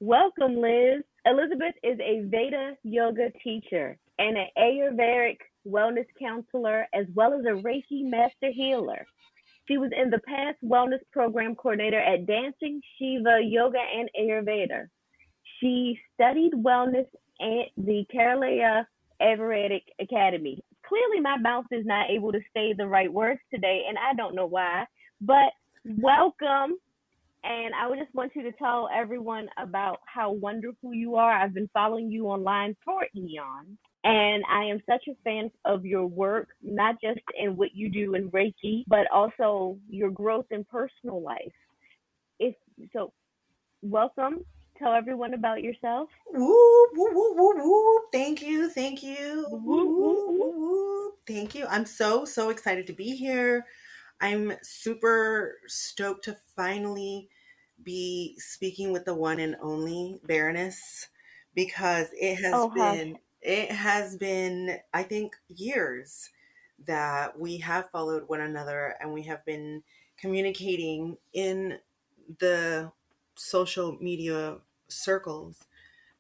Welcome, Liz. Elizabeth is a Veda yoga teacher and an Ayurvedic wellness counselor, as well as a Reiki master healer. She was in the past wellness program coordinator at Dancing Shiva Yoga and Ayurveda. She studied wellness at the Kerala Ayurvedic Academy. Clearly, my mouth is not able to say the right words today, and I don't know why. But welcome, and I would just want you to tell everyone about how wonderful you are. I've been following you online for eons, and I am such a fan of your work, not just in what you do in Reiki, but also your growth in personal life. If so, welcome. Tell everyone about yourself. Woo, woo, woo, woo, woo. Thank you. Thank you. Woo, Woo, woo, woo, woo. woo, woo. Thank you. I'm so excited to be here. I'm super stoked to finally be speaking with the one and only Baroness because Oh, hush. it has been, I think, years that we have followed one another and we have been communicating in the social media circles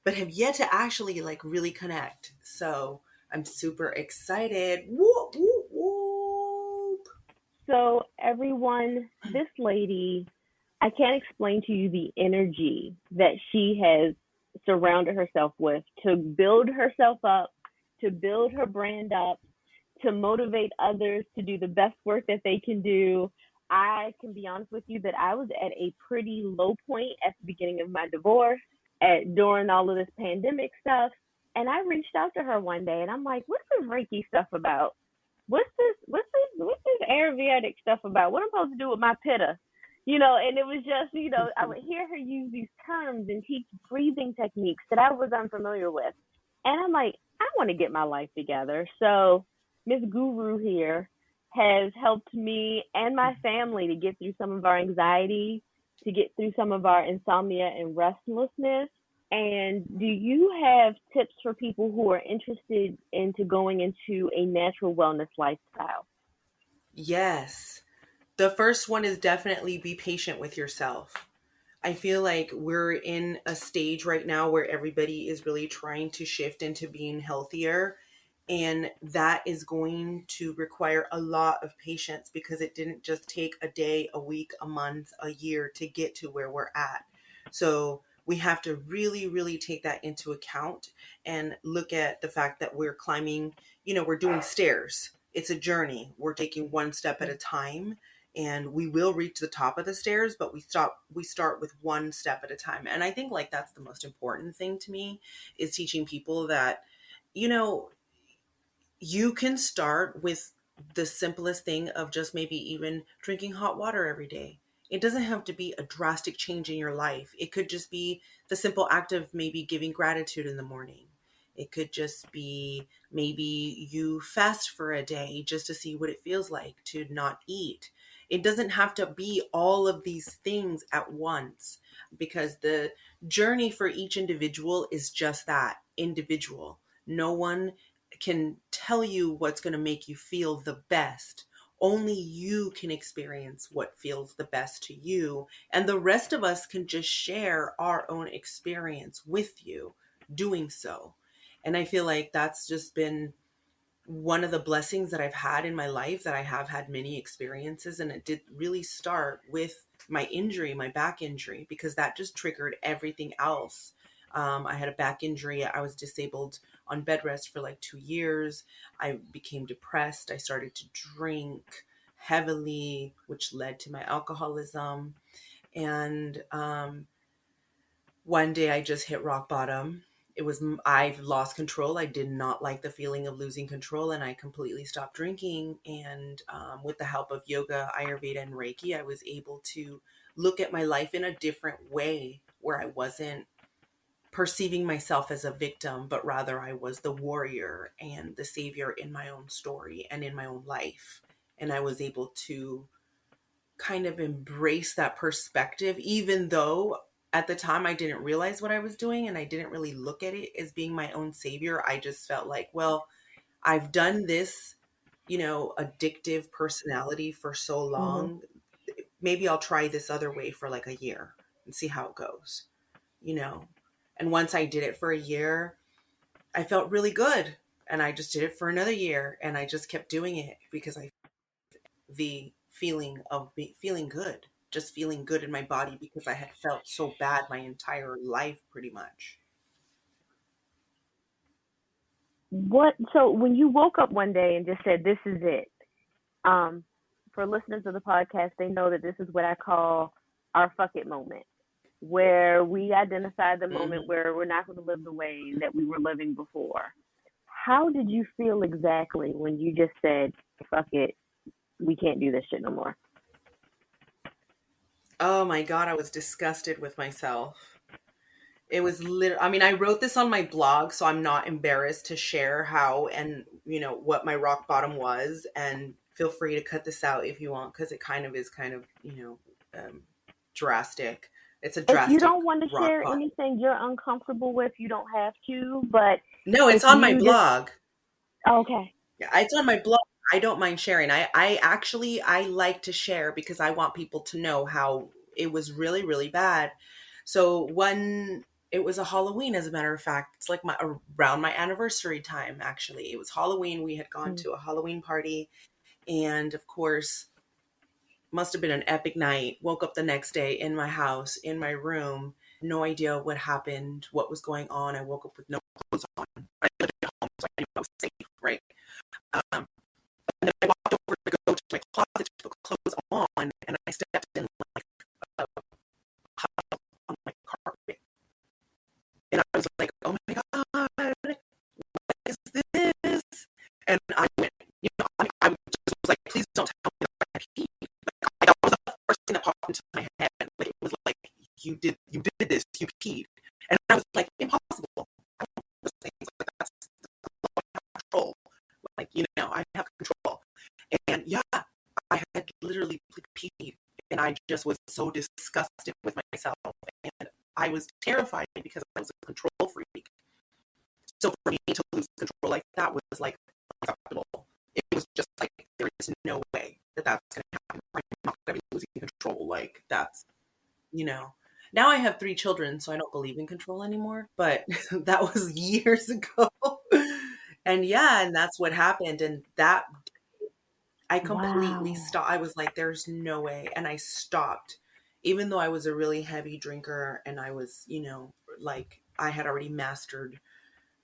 but have yet to actually like really connect. So I'm super excited. Whoop, whoop, whoop. So, everyone, this lady, I can't explain to you the energy that she has surrounded herself with to build herself up, to build her brand up, to motivate others to do the best work that they can do. I can be honest with you that I was at a pretty low point at the beginning of my divorce, during all of this pandemic stuff. And I reached out to her one day and I'm like, what's this Reiki stuff about? What's this Ayurvedic stuff about? What am I supposed to do with my pitta? And it was just, I would hear her use these terms and teach breathing techniques that I was unfamiliar with. And I'm like, I want to get my life together. So Miss Guru here has helped me and my family to get through some of our anxiety, to get through some of our insomnia and restlessness. And do you have tips for people who are interested into going into a natural wellness lifestyle? Yes. The first one is definitely be patient with yourself. I feel like we're in a stage right now where everybody is really trying to shift into being healthier. And that is going to require a lot of patience because it didn't just take a day, a week, a month, a year to get to where we're at. So we have to really take that into account and look at the fact that we're climbing, we're doing stairs. It's a journey. We're taking one step at a time and we will reach the top of the stairs, but we start with one step at a time. And I think like that's the most important thing to me is teaching people that, you know, you can start with the simplest thing of just maybe even drinking hot water every day. It doesn't have to be a drastic change in your life. It could just be the simple act of maybe giving gratitude in the morning. It could just be maybe you fast for a day just to see what it feels like to not eat. It doesn't have to be all of these things at once because the journey for each individual is just that, individual. No one can tell you what's going to make you feel the best. Only you can experience what feels the best to you. And the rest of us can just share our own experience with you doing so. And I feel like that's just been one of the blessings that I've had in my life, that I have had many experiences. And it did really start with my injury, my back injury, because that just triggered everything else. I had a back injury. I was disabled on bed rest for like 2 years. I became depressed. I started to drink heavily, which led to my alcoholism. And one day I just hit rock bottom. I've lost control. I did not like the feeling of losing control and I completely stopped drinking. And with the help of yoga, Ayurveda, and Reiki, I was able to look at my life in a different way where I wasn't perceiving myself as a victim, but rather I was the warrior and the savior in my own story and in my own life. And I was able to kind of embrace that perspective, even though at the time I didn't realize what I was doing and I didn't really look at it as being my own savior. I just felt like, well, I've done this, addictive personality for so Mm-hmm. long. Maybe I'll try this other way for like a year and see how it goes, you know? And once I did it for a year, I felt really good. And I just did it for another year, and I just kept doing it because the feeling of feeling good, just feeling good in my body because I had felt so bad my entire life pretty much. So when you woke up one day and just said, "This is it," um, for listeners of the podcast, they know that this is what I call our fuck it moment, where we identify the moment Hmm. where we're not going to live the way that we were living before. How did you feel exactly when you just said, "Fuck it, we can't do this shit no more"? Oh my God, I was disgusted with myself. It was literally, I mean, I wrote this on my blog, so I'm not embarrassed to share how and, what my rock bottom was. And feel free to cut this out if you want, because it kind of is drastic. It's a If you drastic don't want to rock share bottom. anything you're uncomfortable with, you don't have to. But No, if it's on my you just, blog. okay, Yeah, it's on my blog. I don't mind sharing. I like to share because I want people to know how it was really, really bad. So when it was a Halloween, as a matter of fact, it's like around my anniversary time, actually. It was Halloween. We had gone mm, to a Halloween party, and of course, must have been an epic night. Woke up the next day in my house, in my room, no idea what happened, what was going on. I woke up with no clothes on. I lived at home, so I knew I was safe, right? Um, and then I walked over to go to my closet to put clothes on, and I stepped in like a puddle on my carpet. And I was like, oh my God, what is this? And I went, I just was like, please don't tell me that I peed. Like, that was the first thing that popped into my head. Like, it was like, you did this, you peed. And I was like, impossible. I don't do those things. Like, that's I have control. Like, I have control. And yeah, I had literally peed, and I just was so disgusted with myself, and I was terrified because I was a control freak. So for me to lose control like that was like unacceptable. It was just like there is no way that that's going to happen. I'm not going to be losing control. Like that's you know. Now I have 3 children, so I don't believe in control anymore. But that was years ago. And yeah, and that's what happened. And that I completely wow, stopped. I was like, there's no way. And I stopped, even though I was a really heavy drinker and I was, like I had already mastered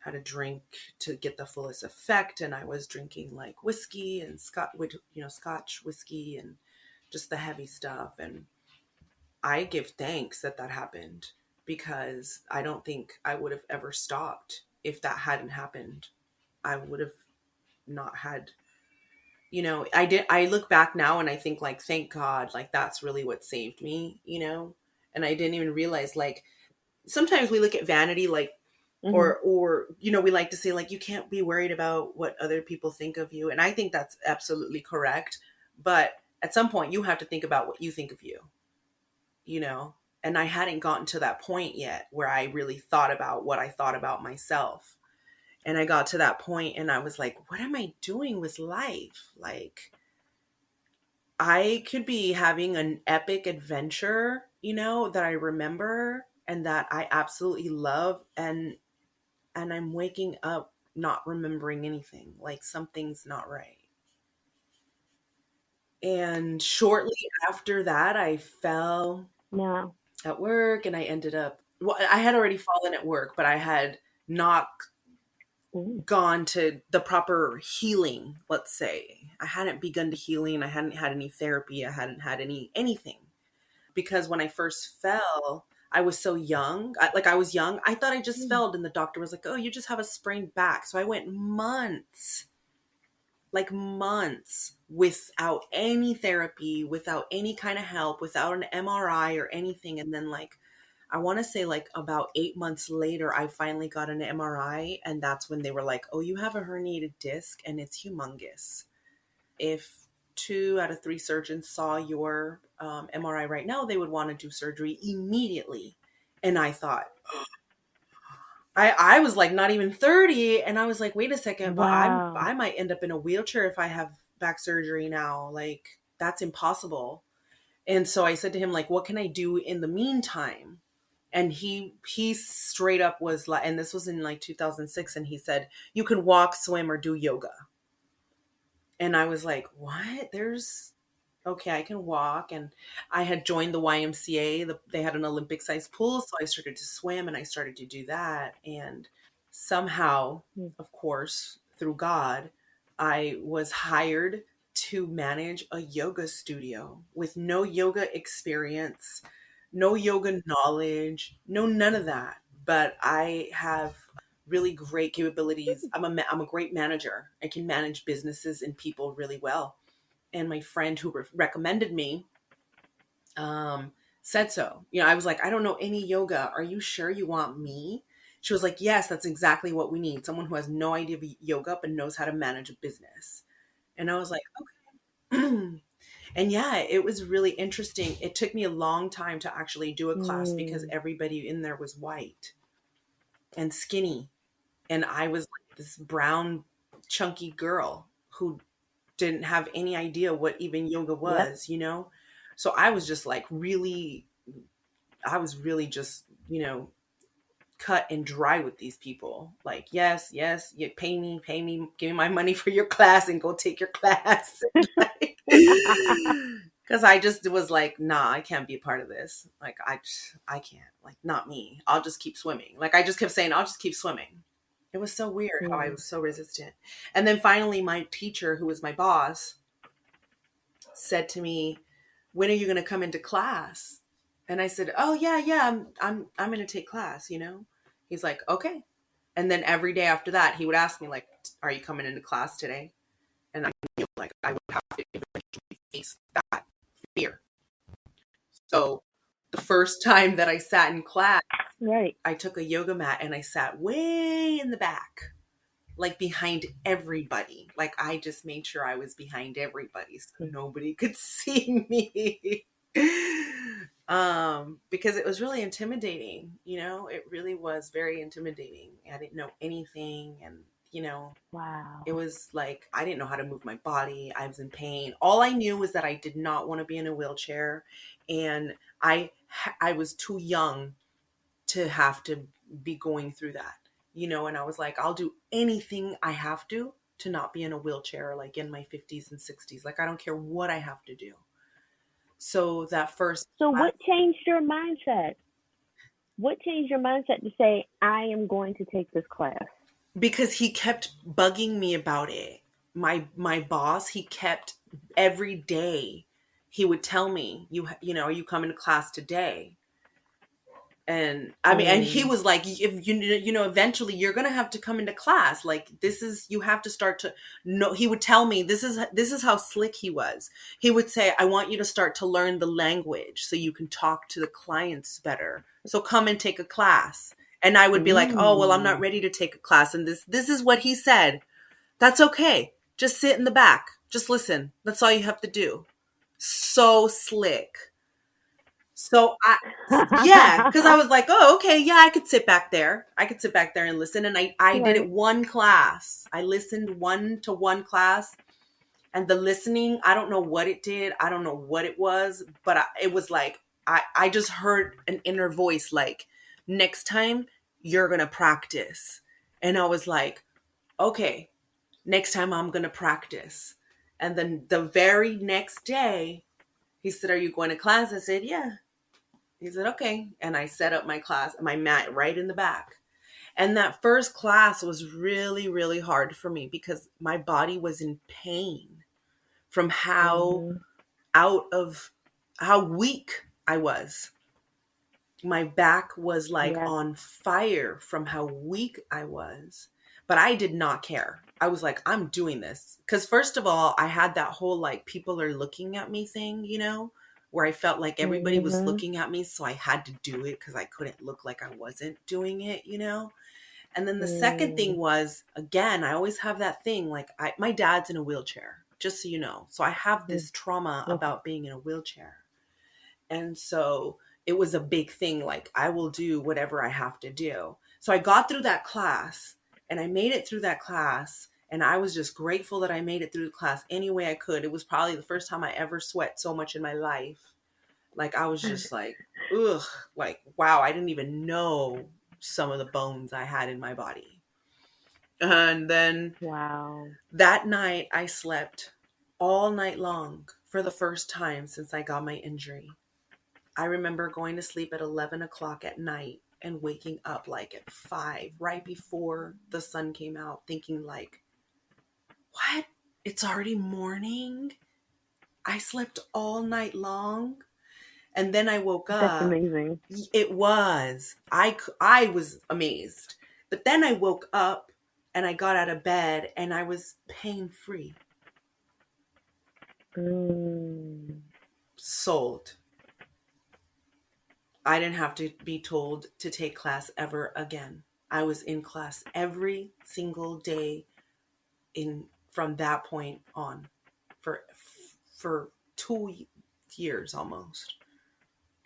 how to drink to get the fullest effect. And I was drinking like whiskey and Scotch whiskey and just the heavy stuff. And I give thanks that that happened because I don't think I would have ever stopped if that hadn't happened. I would have not had I look back now and I think like, thank God, like that's really what saved me. And I didn't even realize like sometimes we look at vanity like hmm, or we like to say like you can't be worried about what other people think of you. And I think that's absolutely correct. But at some point you have to think about what you think of you know? And I hadn't gotten to that point yet where I really thought about what I thought about myself. And I got to that point and I was like, what am I doing with life? Like I could be having an epic adventure, that I remember and that I absolutely love and I'm waking up not remembering anything. Like something's not right. And shortly after that, I fell no, at work and I ended up I had already fallen at work, but I had not mm, gone to the proper healing, let's say. I hadn't begun to healing, I hadn't had any therapy, I hadn't had anything. Because when I first fell, I was so young. I was young. I thought I just mm, fell, and the doctor was like, "Oh, you just have a sprained back." So I went months, like months, without any therapy, without any kind of help, without an MRI or anything. And then, like, I want to say, like, about 8 months later, I finally got an MRI, and that's when they were like, "Oh, you have a herniated disc, and it's humongous. If 2 out of 3 surgeons saw your MRI right now, they would want to do surgery immediately." And I thought, I was like not even 30, and I was like, wait a second, but wow, I might end up in a wheelchair if I have back surgery now. Like that's impossible. And so I said to him, like, what can I do in the meantime? And he straight up was like, and this was in like 2006, and he said, you can walk, swim, or do yoga. And I was like, what? There's okay, I can walk. And I had joined the YMCA. They had an Olympic sized pool. So I started to swim and I started to do that. And somehow, of course, through God, I was hired to manage a yoga studio with no yoga experience, no yoga knowledge, no none of that. But I have really great capabilities. I'm a great manager. I can manage businesses and people really well. And my friend who recommended me said so. You know, I was like, I don't know any yoga. Are you sure you want me? She was like, yes, that's exactly what we need. Someone who has no idea of yoga but knows how to manage a business. And I was like, okay. And yeah, it was really interesting. It took me a long time to actually do a class because everybody in there was white and skinny. And I was like this brown, chunky girl who didn't have any idea what even yoga Yep. was, you know? So I was just like really, I was really just, you know, cut and dry with these people. Like, yes, yes, you pay me, give me my money for your class and go take your class. Because I just was like, nah, I can't be a part of this. Like, I can't. Like, not me. I'll just keep swimming. Like, I just kept saying, I'll just keep swimming. It was so weird how I was so resistant. And then finally, my teacher, who was my boss, said to me, when are you going to come into class? And I said, oh yeah, I'm going to take class, you know? He's like, okay. And then every day after that, he would ask me like, are you coming into class today? And I feel like I would have to eventually face that fear. So the first time that I sat in class, Right. I took a yoga mat and I sat way in the back, like behind everybody. Like I just made sure I was behind everybody so nobody could see me. Because it was really intimidating, you know, it really was very intimidating. I didn't know anything. And, you know, Wow. it was like, I didn't know how to move my body. I was in pain. All I knew was that I did not want to be in a wheelchair. And I was too young to have to be going through that, you know, and I was like, I'll do anything I have to not be in a wheelchair, like in my 50s and 60s. Like, I don't care what I have to do. So that first So class, what changed your mindset? What changed your mindset to say, I am going to take this class? because he kept bugging me about it. My boss, he kept every day, he would tell me, you know, are you coming to class today? And I mean, and he was like, if you know, eventually you're gonna have to come into class. Like, this is, you have to start to know. He would tell me, this is how slick he was. He would say, I want you to start to learn the language so you can talk to the clients better. So come and take a class. And I would be like, oh well, I'm not ready to take a class. And this is what he said. That's okay. Just sit in the back. Just listen. That's all you have to do. So slick. So yeah, because I was like, oh, okay, yeah, I could sit back there. I could sit back there and listen. And I did it Right. one class. I listened 1-to-1 class, and the listening, I don't know what it did. I don't know what it was, but it was like, I just heard an inner voice like, next time you're going to practice. And I was like, okay, next time I'm going to practice. And then the very next day, he said, are you going to class? I said, yeah. He said, okay. And I set up my class, my mat right in the back. And that first class was really, really hard for me because my body was in pain from how out of how weak I was. My back was like Yes. on fire from how weak I was. But I did not care. I was like, I'm doing this. Because first of all, I had that whole like people are looking at me thing, you know, where I felt like everybody was looking at me. So I had to do it because I couldn't look like I wasn't doing it, you know. And then the second thing was, again, I always have that thing like my dad's in a wheelchair, just so you know. So I have this trauma Okay. about being in a wheelchair. And so it was a big thing. Like, I will do whatever I have to do. So I got through that class and I made it through that class. And I was just grateful that I made it through the class any way I could. It was probably the first time I ever sweat so much in my life. Like, I was just like, ugh, like, wow, I didn't even know some of the bones I had in my body. And then Wow. that night, I slept all night long for the first time since I got my injury. I remember going to sleep at 11 o'clock at night and waking up like at 5, right before the sun came out, thinking like, what? It's already morning? I slept all night long? And then I woke That's up. amazing. It was. I was amazed. But then I woke up and I got out of bed and I was pain free. Mm. Sold. I didn't have to be told to take class ever again. I was in class every single day in from that point on for 2 years almost.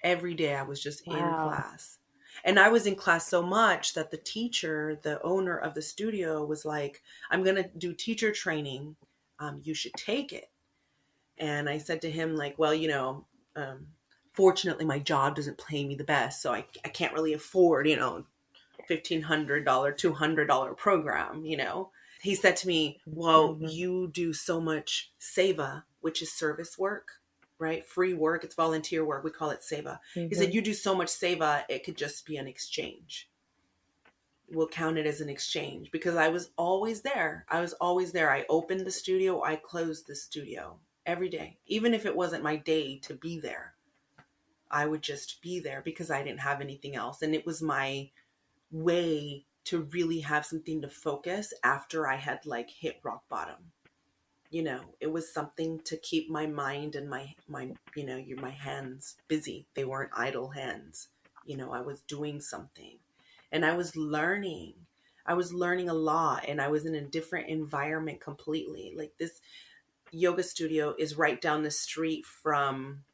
Every day I was just in Wow. class. And I was in class so much that the teacher, the owner of the studio, was like, I'm going to do teacher training. You should take it. And I said to him, like, well, um, fortunately, my job doesn't pay me the best. So I can't really afford, $1,500, $200 program. He said to me, well, Mm-hmm. you do so much seva, which is service work, right? Free work. It's volunteer work. We call it seva. He said, Mm-hmm. you do so much seva, it could just be an exchange. We'll count it as an exchange, because I was always there. I opened the studio. I closed the studio every day. Even if it wasn't my day to be there, I would just be there because I didn't have anything else. And it was my way to really have something to focus after I had like hit rock bottom. It was something to keep my mind and my hands busy. They weren't idle hands. I was doing something, and I was learning a lot, and I was in a different environment completely. Like, this yoga studio is right down the street from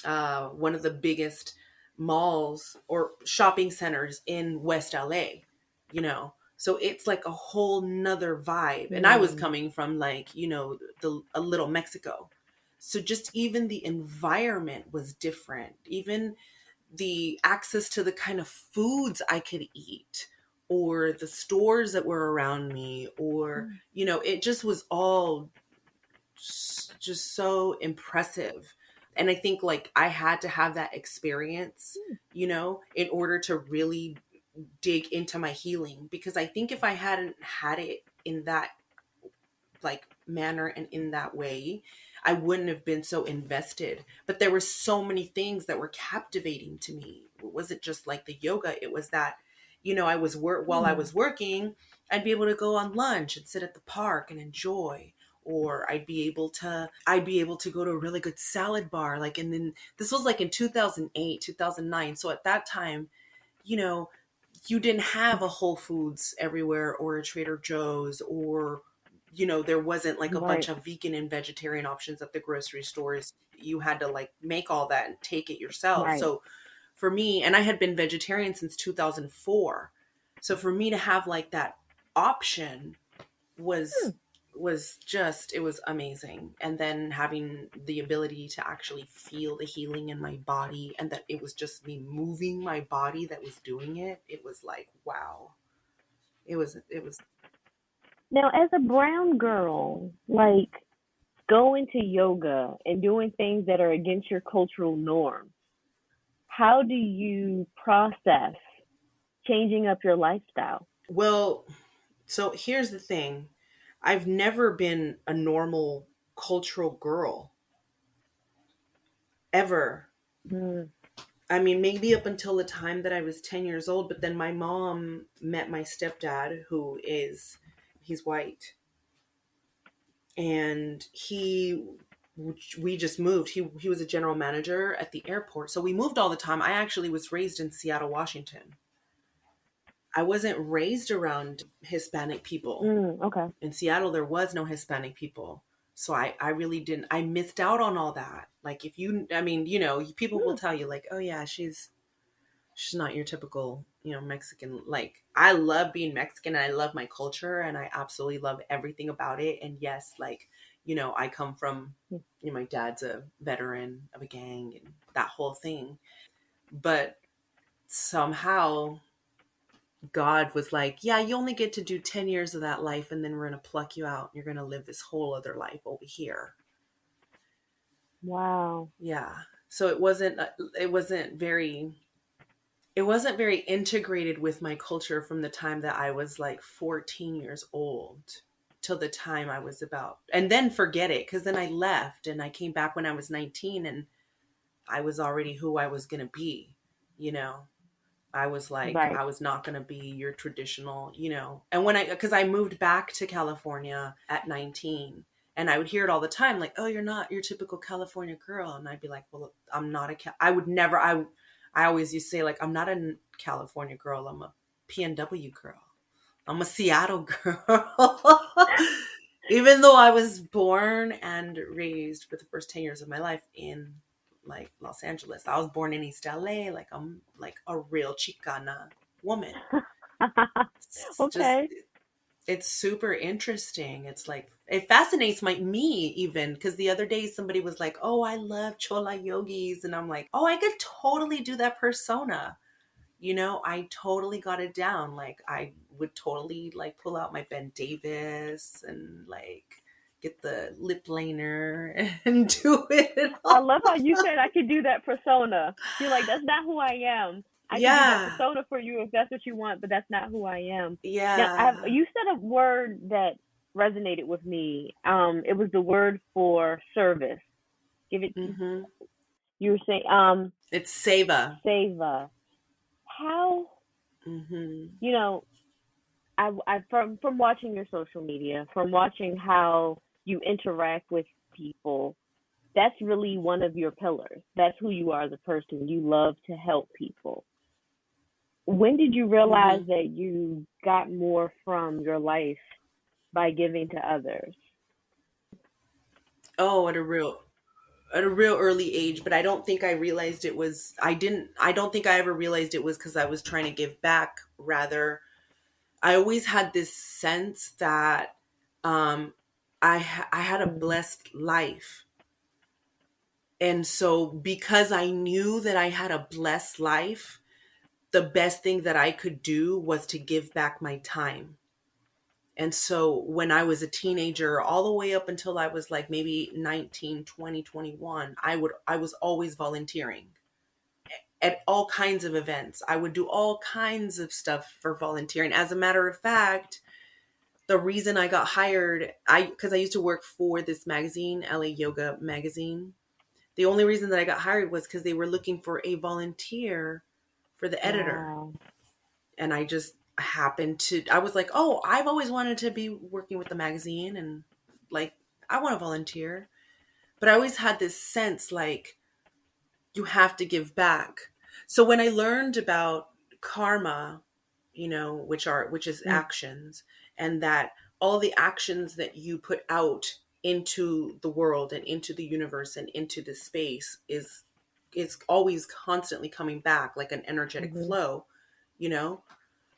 one of the biggest malls or shopping centers in West LA, So it's like a whole nother vibe. And I was Mm. coming from like, a little Mexico. So just even the environment was different. Even the access to the kind of foods I could eat, or the stores that were around me, or, it just was all just so impressive. And I think like I had to have that experience, in order to really dig into my healing. Because I think if I hadn't had it in that like manner and in that way, I wouldn't have been so invested. But there were so many things that were captivating to me. It wasn't just like the yoga. It was that, I was while I Mm. was working, I'd be able to go on lunch and sit at the park and enjoy. Or I'd be able to go to a really good salad bar. Like, and then this was like in 2008, 2009. So at that time, you know, you didn't have a Whole Foods everywhere, or a Trader Joe's, or there wasn't like a bunch Right. of vegan and vegetarian options at the grocery stores. You had to like make all that and take it yourself. Right. So for me, and I had been vegetarian since 2004. So for me to have like that option was Hmm. just, it was amazing. And then having the ability to actually feel the healing in my body, and that it was just me moving my body that was doing it. It was like, wow. It was Now, as a brown girl, like going to yoga and doing things that are against your cultural norm, how do you process changing up your lifestyle? well, so here's the thing. I've never been a normal cultural girl ever. Mm. I mean, maybe up until the time that I was 10 years old, but then my mom met my stepdad, he's white. And we just moved. He was a general manager at the airport. So we moved all the time. I actually was raised in Seattle, Washington. I wasn't raised around Hispanic people. Mm. Okay. In Seattle, there was no Hispanic people. So I really didn't, I missed out on all that. Like, if you, I mean, people will Mm. tell you like, oh yeah, she's not your typical, Mexican. Like, I love being Mexican, and I love my culture, and I absolutely love everything about it. And yes, like, I come from, my dad's a veteran of a gang and that whole thing. But somehow God was like, yeah, you only get to do 10 years of that life, and then we're going to pluck you out. You're going to live this whole other life over here. Wow. Yeah. So it wasn't very integrated with my culture from the time that I was like 14 years old till the time I was about, and then forget it. Cause then I left and I came back when I was 19 and I was already who I was going to be, you know? I was like, Right. I was not going to be your traditional, and because I moved back to California at 19 and I would hear it all the time, like, oh, you're not your typical California girl. And I'd be like, well, I'm not I would never, I always used to say like, I'm not a California girl. I'm a PNW girl. I'm a Seattle girl. Even though I was born and raised for the first 10 years of my life in like Los Angeles. I was born in East LA. Like I'm like a real Chicana woman. It's just, Okay. it's super interesting. It's like, it fascinates me even, because the other day somebody was like, oh, I love Chola yogis. And I'm like, oh, I could totally do that persona. I totally got it down. Like I would totally like pull out my Ben Davis and like get the lip liner and do it I all. love how you said I could do that persona. You're like, that's not who I am. I could do that Yeah. persona for you if that's what you want, but that's not who I am. Now, Yeah. you said a word that resonated with me. It was the word for service. Give it. Mm-hmm. You were saying, It's Seva. seva. How, Mm-hmm. you know, I from watching your social media, from watching how you interact with people, that's really one of your pillars. That's who you are as a person. You love to help people. When did you realize Mm-hmm. that you got more from your life by giving to others? Oh, at a real early age, but I don't think I realized it was, I don't think I ever realized it was because I was trying to give back. Rather, I always had this sense that um, I had a Mm-hmm. blessed life. And so, because I knew that I had a blessed life, the best thing that I could do was to give back my time. And so, when I was a teenager, all the way up until I was like maybe 19, 20, 21, I was always volunteering at all kinds of events. I would do all kinds of stuff for volunteering. As a matter of fact, the reason I got hired, because I used to work for this magazine, LA Yoga magazine. The only reason that I got hired was because they were looking for a volunteer for the editor. Wow. And I just happened to, I was like, oh, I've always wanted to be working with the magazine and like, I want to volunteer. But I always had this sense like, you have to give back. So when I learned about karma, which is actions, and that all the actions that you put out into the world and into the universe and into the space is always constantly coming back like an energetic Mm-hmm. flow, you know,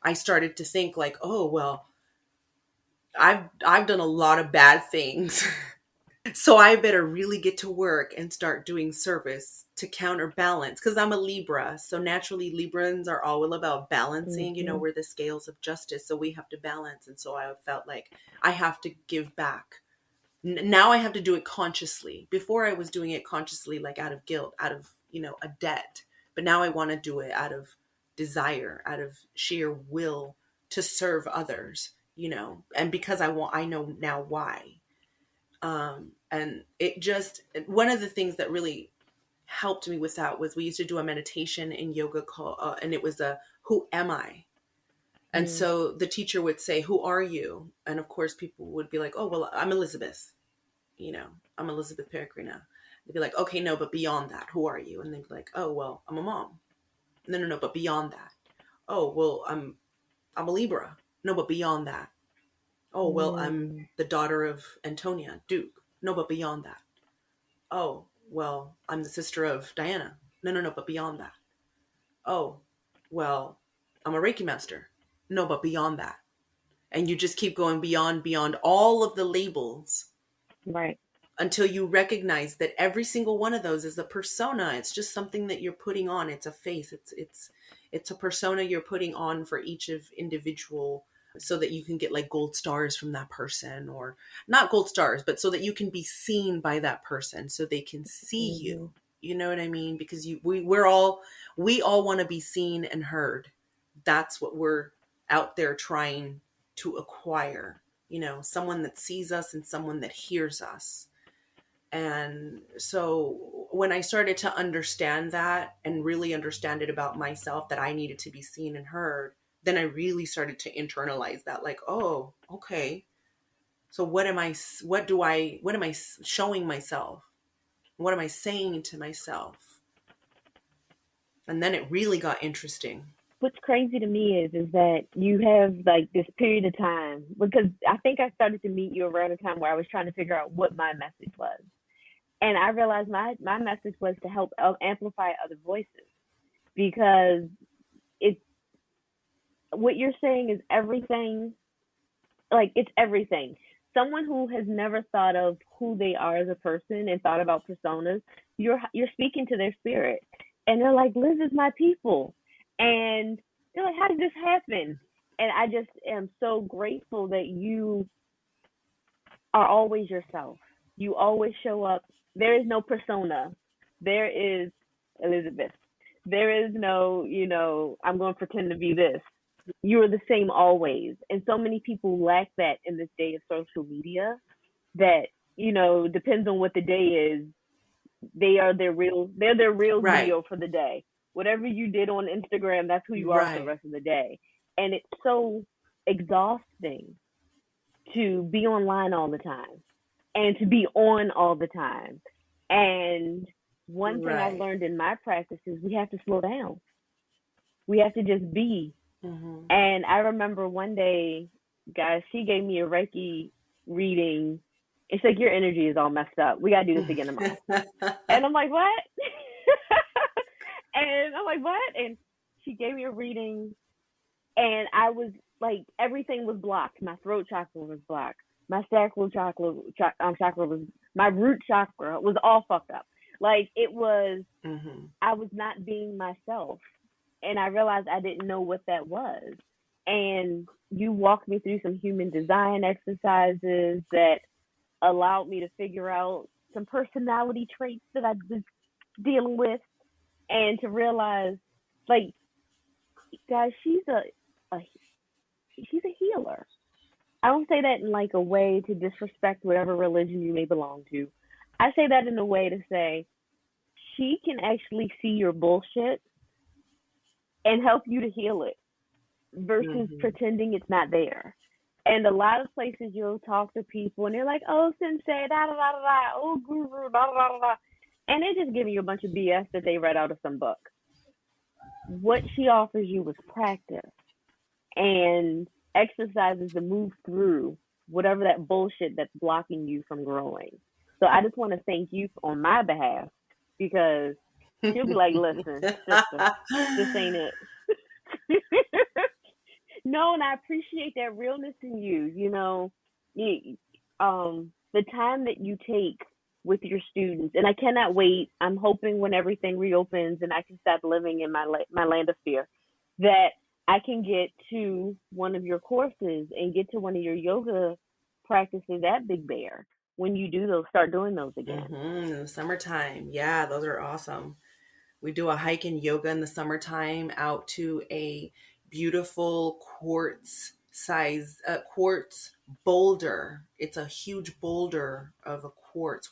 I started to think like, oh well, I've done a lot of bad things. So I better really get to work and start doing service to counterbalance, because I'm a Libra. So naturally Librans are all about balancing, Mm-hmm. we're the scales of justice. So we have to balance. And so I felt like I have to give back. Now I have to do it consciously. Before I was doing it consciously, like out of guilt, out of, a debt. But now I want to do it out of desire, out of sheer will to serve others, and because I know now why. And it just, one of the things that really helped me with that was we used to do a meditation in yoga called, and it was who am I? And Mm-hmm. so the teacher would say, who are you? And of course people would be like, oh, well, I'm Elizabeth, you know, I'm Elizabeth Peregrina. They'd be like, okay, no, but beyond that, who are you? And they'd be like, oh, well, I'm a mom. No, no, no, but beyond that. Oh, well, I'm a Libra. No, but beyond that. Oh, well, I'm Mm-hmm. the daughter of Antonia Duke. No, but beyond that. Oh, well, I'm the sister of Diana. No, no, no, but beyond that. Oh, well, I'm a Reiki master. No, but beyond that. And you just keep going beyond all of the labels. Right. until you recognize that every single one of those is a persona. It's just something that you're putting on. It's a face. It's a persona you're putting on for each of individual, so that you can get like gold stars from that person, or not gold stars, but so that you can be seen by that person, so they can see Mm-hmm. you. You know what I mean? Because we all want to be seen and heard. That's what we're out there trying to acquire. Someone that sees us and someone that hears us. And so when I started to understand that and really understand it about myself, that I needed to be seen and heard, then I really started to internalize that, like, oh, okay. So what am I showing myself? What am I saying to myself? And then it really got interesting. What's crazy to me is that you have like this period of time, because I think I started to meet you around a time where I was trying to figure out what my message was. And I realized my message was to help amplify other voices, because it's what you're saying is everything. Like, it's everything. Someone who has never thought of who they are as a person and thought about personas, you're speaking to their spirit, and they're like, Liz is my people, and they're like, how did this happen? And I just am so grateful that you are always yourself. You always show up. There is no persona. There is Elizabeth. There is no, I'm going to pretend to be this. You are the same always. And so many people lack that in this day of social media, that, depends on what the day is, they're their real Right. deal for the day. Whatever you did on Instagram, that's who you are for the Right. rest of the day. And it's so exhausting to be online all the time and to be on all the time. And one thing I've Right. learned in my practice is we have to slow down. We have to just be. Mm-hmm. And I remember one day, guys, she gave me a Reiki reading. It's like, your energy is all messed up. We gotta do this again tomorrow. And I'm like, what? And I'm like, what? And she gave me a reading, and I was like, everything was blocked. My throat chakra was blocked. My sacral chakra was, my root chakra was all fucked up. Like, it was, Mm-hmm. I was not being myself, and I realized I didn't know what that was. And you walked me through some human design exercises that allowed me to figure out some personality traits that I was dealing with, and to realize, like, guys, a she's a healer. I don't say that in like a way to disrespect whatever religion you may belong to. I say that in a way to say she can actually see your bullshit and help you to heal it, versus Mm-hmm. pretending it's not there. And a lot of places you'll talk to people and they're like, oh, sensei, da da da da da, oh, guru, da da da da. And they're just giving you a bunch of BS that they read out of some book. What she offers you was practice and exercises to move through whatever that bullshit that's blocking you from growing. So I just want to thank you on my behalf, because she'll be like, listen, sister, this ain't it. No, and I appreciate that realness in you. You, the time that you take with your students, and I cannot wait. I'm hoping when everything reopens and I can stop living in my land of fear, that I can get to one of your courses and get to one of your yoga practices at Big Bear when you do those. Start doing those again. Mm-hmm. Summertime. Yeah, those are awesome. We do a hike in yoga in the summertime out to a beautiful quartz boulder. It's a huge boulder of a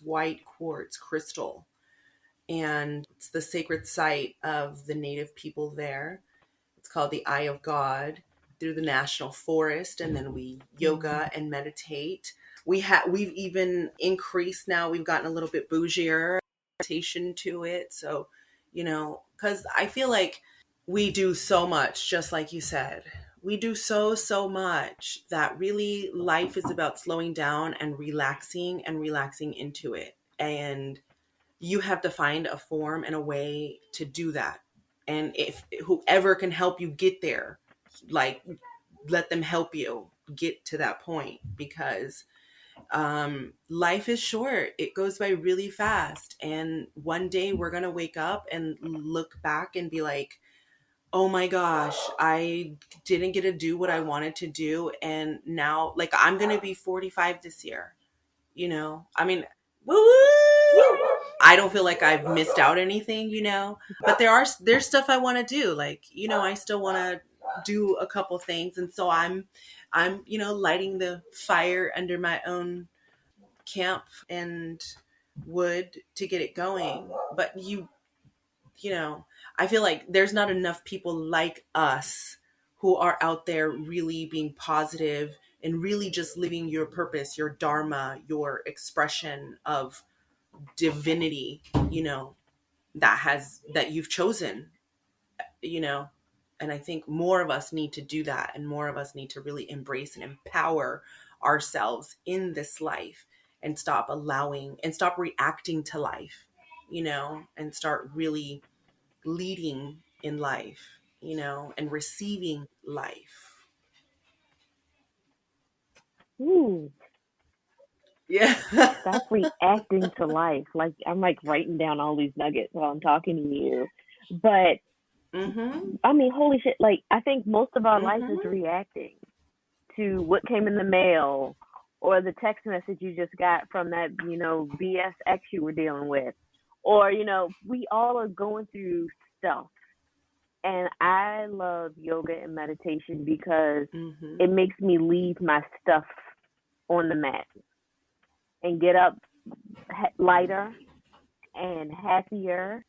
white quartz crystal. And it's the sacred site of the native people there. It's called the Eye of God, through the national forest, and then we Mm-hmm. yoga and meditate. We've even increased now. We've gotten a little bit bougier meditation to it. So, because I feel like we do so much, just like you said. We do so much that really life is about slowing down and relaxing into it. And you have to find a form and a way to do that. And if whoever can help you get there, like, let them help you get to that point, because Life is short. It goes by really fast. And one day we're going to wake up and look back and be like, oh my gosh, I didn't get to do what I wanted to do. And now, like, I'm going to be 45 this year. I mean, woo! I don't feel like I've missed out anything. But there's stuff I want to do. Like, I still want to do a couple things. And so I'm lighting the fire under my own camp and wood to get it going. But I feel like there's not enough people like us who are out there really being positive and really just living your purpose, your dharma, your expression of divinity, that you've chosen, you know. And I think more of us need to do that, and more of us need to really embrace and empower ourselves in this life, and stop reacting to life, and start really leading in life, and receiving life. Ooh, Yeah. stop reacting to life. Like I'm like writing down all these nuggets while I'm talking to you. But Mhm. I mean, holy shit, like I think most of our life is Mhm. reacting to what came in the mail or the text message you just got from that, BS ex you were dealing with. Or, we all are going through stuff. And I love yoga and meditation because Mhm. it makes me leave my stuff on the mat and get up lighter and happier.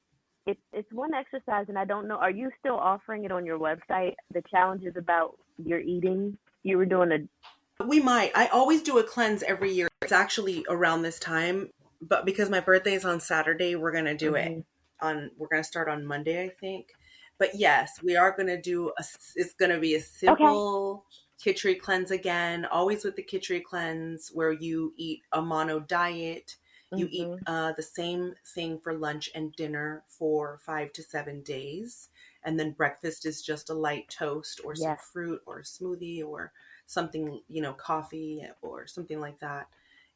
It's one exercise, and I don't know. Are you still offering it on your website? The challenges about your eating. You were doing a. We might. I always do a cleanse every year. It's actually around this time, but because my birthday is on Saturday, we're going to do it Mhm. we're going to start on Monday, I think. But yes, we are going to it's going to be a Okay. simple Khichdi cleanse again, always with the Khichdi cleanse where you eat a mono diet. You eat Mhm. the same thing for lunch and dinner for 5 to 7 days. And then breakfast is just a light toast or some Yes. fruit or a smoothie or something, coffee or something like that.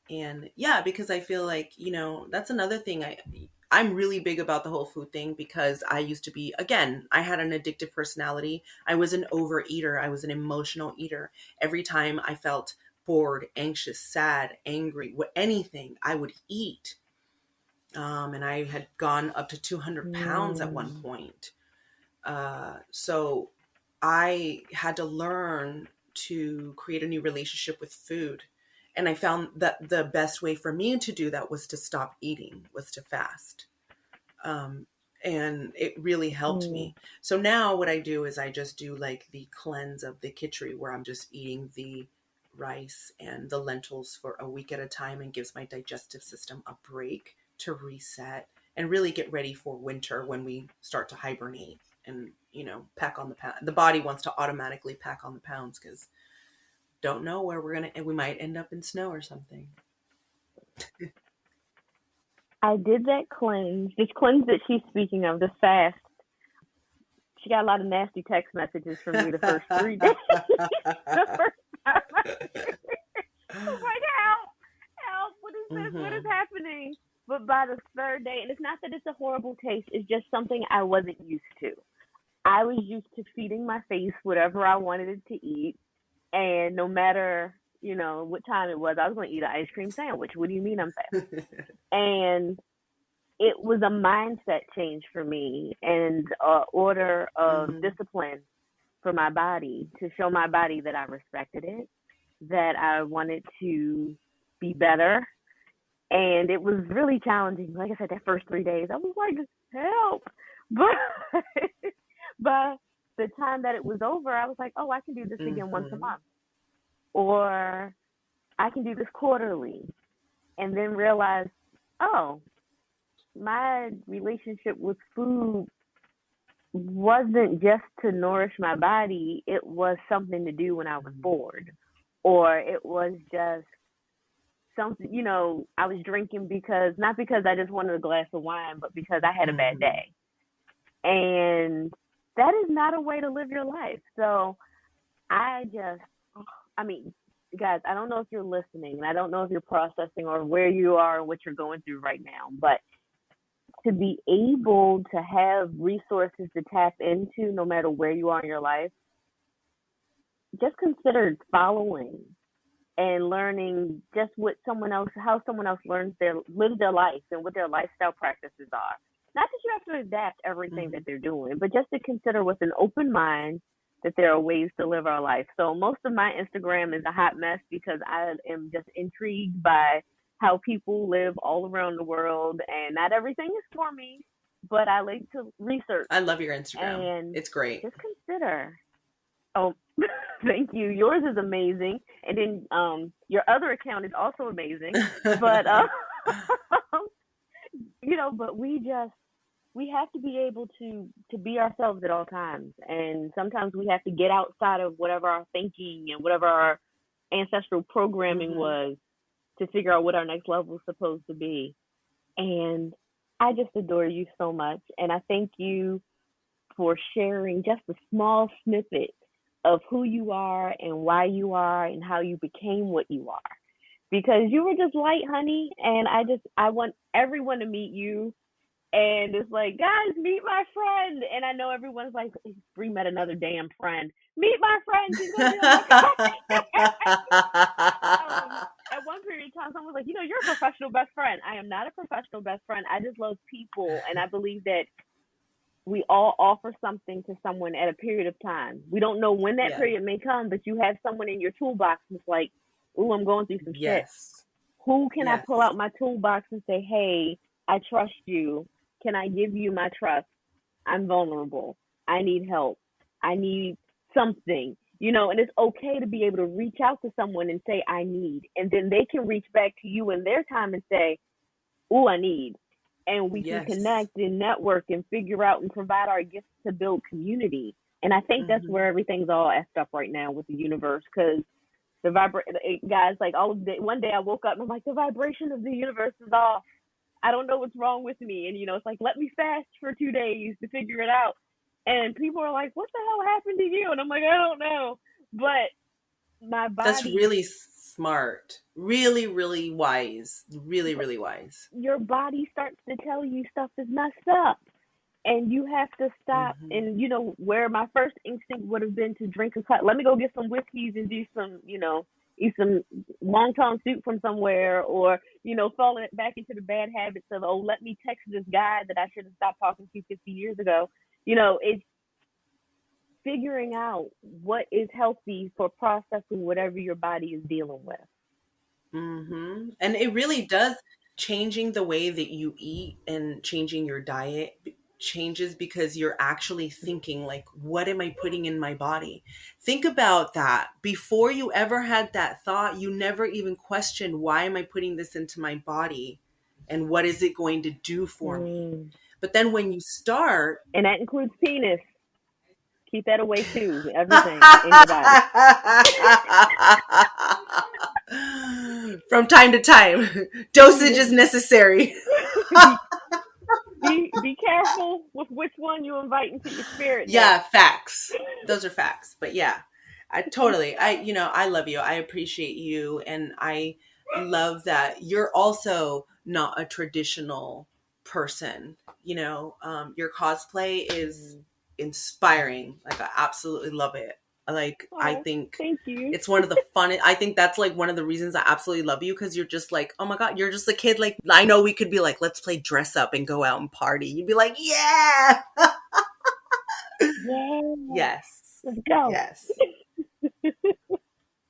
And yeah, because I feel like, that's another thing. I'm really big about the whole food thing because I used to be, again, I had an addictive personality. I was an overeater. I was an emotional eater. Every time I felt bored, anxious, sad, angry, anything, I would eat. And I had gone up to 200 pounds at one Mm. point. So I had to learn to create a new relationship with food. And I found that the best way for me to do that was to stop eating, was to fast. Um, and it really helped Mm. me. So now what I do is I just do like the cleanse of the Khichdi where I'm just eating the rice and the lentils for a week at a time and gives my digestive system a break to reset and really get ready for winter when we start to hibernate and pack on the pound. The body wants to automatically pack on the pounds because don't know where we might end up in snow or something. I did that cleanse. This cleanse that she's speaking of, this fast. She got a lot of nasty text messages from me the first 3 days. The first time I was like, help, help, what is this? What is Hmm. happening? But by the third day, and it's not that it's a horrible taste, it's just something I wasn't used to. I was used to feeding my face whatever I wanted it to eat. And no matter, what time it was, I was going to eat an ice cream sandwich. What do you mean I'm fat? And it was a mindset change for me and order of Hmm. discipline for my body to show my body that I respected it, that I wanted to be better. And it was really challenging. Like I said, that first 3 days, I was like, help. But by the time that it was over, I was like, oh, I can do this again once a Hmm. month, or I can do this quarterly. And then realize, oh, my relationship with food wasn't just to nourish my body, it was something to do when I was bored. Or it was just something, I was drinking because, not because I just wanted a glass of wine, but because I had a bad Hmm. day. And that is not a way to live your life. So I just, I mean, guys, I don't know if you're listening, and I don't know if you're processing or where you are and what you're going through right now, but to be able to have resources to tap into no matter where you are in your life, just consider following and learning just what someone else, how someone else lives their life and what their lifestyle practices are. Not that you have to adapt everything that they're doing, but just to consider with an open mind that there are ways to live our life. So most of my Instagram is a hot mess because I am just intrigued by how people live all around the world, and not everything is for me, but I like to research I love your Instagram. and It's great. just consider. Oh, thank you. Yours is amazing, and then your other account is also amazing. But but we have to be able to be ourselves at all times, and sometimes we have to get outside of whatever our thinking and whatever our ancestral programming was to figure out what our next level is supposed to be. And I just adore you so much, and I thank you for sharing just a small snippet of who you are and why you are and how you became what you are. Because you were just light, honey, and I want everyone to meet you. And it's like, guys, meet my friend. And I know everyone's like, Bree met another damn friend. Meet my friend. She's gonna be like, at one period of time, someone was like, you're a professional best friend. I am not a professional best friend. I just love people, and I believe that we all offer something to someone at a period of time. We don't know when that Yeah. period may come, but you have someone in your toolbox that's like, ooh, I'm going through some shit. Yes. Who can I Yes. pull out my toolbox and say, hey, I trust you. Can I give you my trust? I'm vulnerable. I need help. I need something. And it's okay to be able to reach out to someone and say, I need. And then they can reach back to you in their time and say, ooh, I need. And we can Yes. connect and network and figure out and provide our gifts to build community. And I think that's where everything's all effed up right now with the universe, because guys, like all of the one day I woke up and I'm like, the vibration of the universe is off. I don't know what's wrong with me. And it's like, let me fast for 2 days to figure it out. And people are like, what the hell happened to you? And I'm like, I don't know. But my That's body, really smart. Really, really wise. Really, really wise. your body starts to tell you stuff is messed up. And you have to stop. And where my first instinct would have been to drink a cup, let me go get some whiskeys and do some, eat some wonton soup from somewhere, or fall back into the bad habits of, oh, let me text this guy that I should have stopped talking to 50 years ago. It's figuring out what is healthy for processing whatever your body is dealing with. And it really does, changing the way that you eat and changing your diet changes because you're actually thinking, like, what am I putting in my body? Think about that. Before you ever had that thought, you never even questioned, why am I putting this into my body and what is it going to do for me? But then when you start, And that includes penis. Keep that away too. Everything in your body. from time to time, dosage is necessary. be, be careful with which one you invite into your spirit Yeah, now. facts. Those are facts. But yeah, I love you. I appreciate you. And I love that you're also not a traditional person. Your cosplay is inspiring. Like, I absolutely love it. Like, I Oh, think thank you. it's one of the fun. I think that's like one of the reasons I absolutely love you, because you're just like, oh my God, you're just a kid. Like, I know we could be like, let's play dress up and go out and party. You'd be like, yeah. Yeah, Yes. let's go. Yes.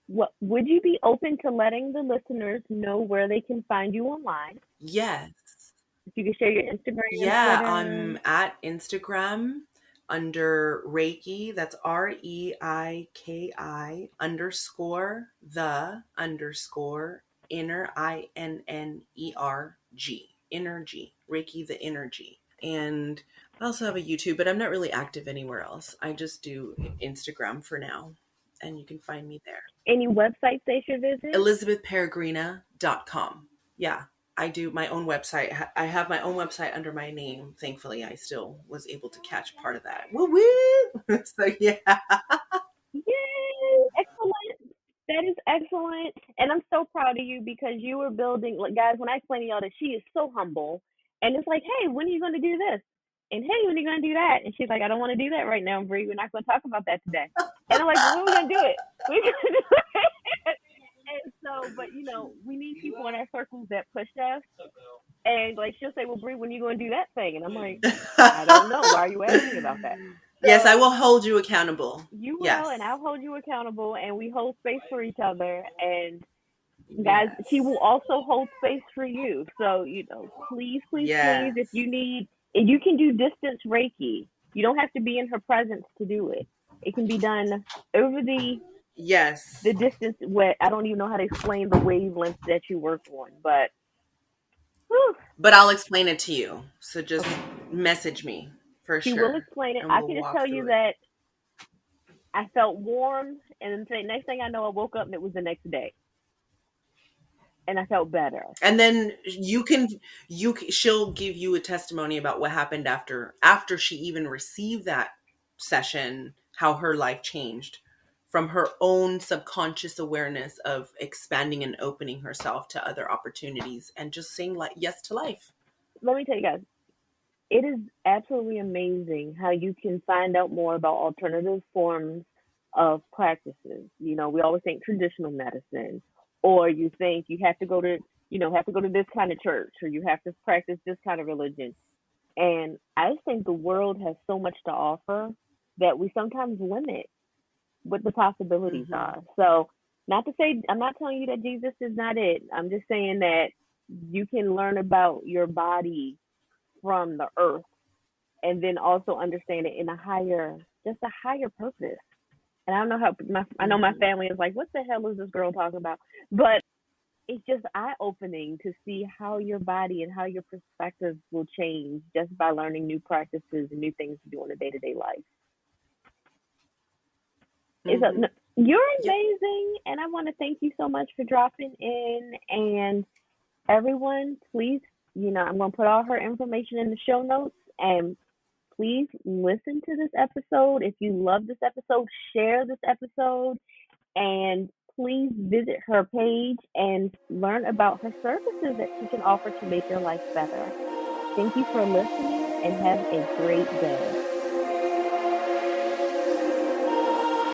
What would you be open to letting the listeners know where they can find you online? Yes. If you could share your Instagram, Yeah, Twitter. I'm at Instagram under Reiki. That's REIKI underscore the underscore inner INNERG. Energy. Reiki the energy. And I also have a YouTube, but I'm not really active anywhere else. I just do Instagram for now. And you can find me there. Any websites they should visit? ElizabethPeregrina.com. Yeah, I do my own website. I have my own website under my name. Thankfully, I still was able to catch part of that. Woo woo! So yeah. Yay! Excellent. That is excellent. And I'm so proud of you because you were building, like, guys, when I explain to y'all that she is so humble. And it's like, hey, when are you going to do this? And hey, when are you going to do that? And she's like, I don't want to do that right now, Bree. We're not going to talk about that today. And I'm like, well, when are we going to do it? We're going to do it. And so, but we need people in our circles that push us. And like she'll say, well, Bree, when are you going to do that thing? And I'm like, I don't know. Why are you asking me about that? Yes, I So will hold you accountable. you will, Yes. and I'll hold you accountable, and we hold space for each other. And guys, she Yes. will also hold space for you. So, please, please, please, Yes. if you need, and you can do distance Reiki. You don't have to be in her presence to do it. It can be done over Yes. the distance where I don't even know how to explain the wavelengths that you work on, but whew, But I'll explain it to you. So just okay. message me for She will sure. explain it. And I we'll can just walk tell you through it. that I felt warm, and the next thing I know, I woke up and it was the next day, and I felt better. And then she'll give you a testimony about what happened after she even received that session, how her life changed from her own subconscious awareness of expanding and opening herself to other opportunities and just saying like yes to life. Let me tell you guys, it is absolutely amazing how you can find out more about alternative forms of practices. We always think traditional medicine, or you think you have to go to, this kind of church, or you have to practice this kind of religion. And I just think the world has so much to offer that we sometimes limit what the possibilities Mm-hmm. are. So, not to say, I'm not telling you that Jesus is not it. I'm just saying that you can learn about your body from the earth and then also understand it in just a higher purpose. And I don't know how I know my Mm-hmm. family is like, what the hell is this girl talking about? But it's just eye opening to see how your body and how your perspective will change just by learning new practices and new things to do in a day to day life. Mm-hmm. You're Yep. amazing, and I want to thank you so much for dropping in. And everyone, please, I'm going to put all her information in the show notes, and please listen to this episode. If you love this episode, share this episode, and please visit her page and learn about her services that she can offer to make your life better. Thank you for listening and have a great day.